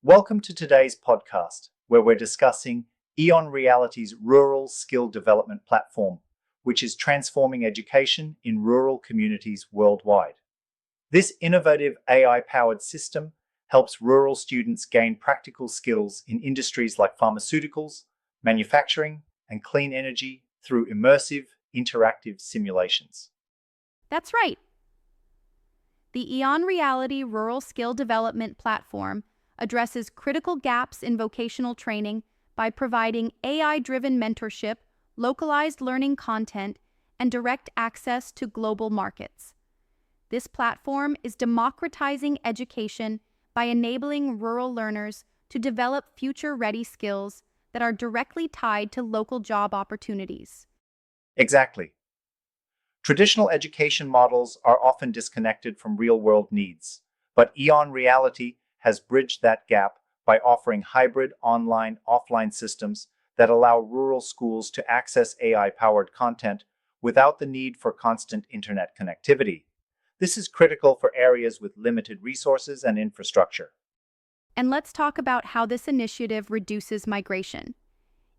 Welcome to today's podcast, where we're discussing EON Reality's Rural Skill Development Platform, which is transforming education in rural communities worldwide. This innovative AI-powered system helps rural students gain practical skills in industries like pharmaceuticals, manufacturing, and clean energy through immersive, interactive simulations. That's right. The EON Reality Rural Skill Development Platform addresses critical gaps in vocational training by providing AI-driven mentorship, localized learning content, and direct access to global markets. This platform is democratizing education by enabling rural learners to develop future-ready skills that are directly tied to local job opportunities. Exactly. Traditional education models are often disconnected from real-world needs, but EON Reality has bridged that gap by offering hybrid online-offline systems that allow rural schools to access AI-powered content without the need for constant internet connectivity. This is critical for areas with limited resources and infrastructure. And let's talk about how this initiative reduces migration.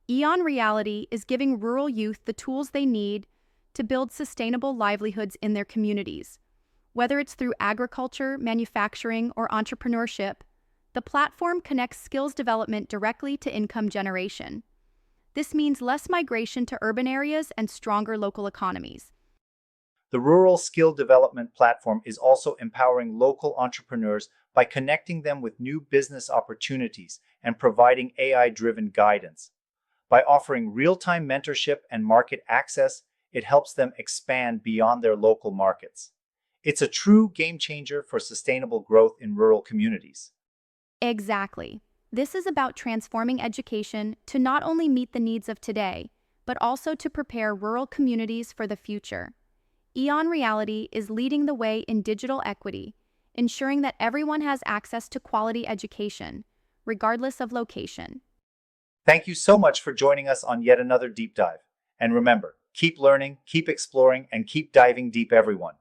EON Reality is giving rural youth the tools they need to build sustainable livelihoods in their communities. Whether it's through agriculture, manufacturing, or entrepreneurship, the platform connects skills development directly to income generation. This means less migration to urban areas and stronger local economies. The Rural Skill Development Platform is also empowering local entrepreneurs by connecting them with new business opportunities and providing AI-driven guidance. By offering real-time mentorship and market access, it helps them expand beyond their local markets. It's a true game changer for sustainable growth in rural communities. Exactly. This is about transforming education to not only meet the needs of today, but also to prepare rural communities for the future. EON Reality is leading the way in digital equity, ensuring that everyone has access to quality education, regardless of location. Thank you so much for joining us on yet another deep dive. And remember, keep learning, keep exploring, and keep diving deep, everyone.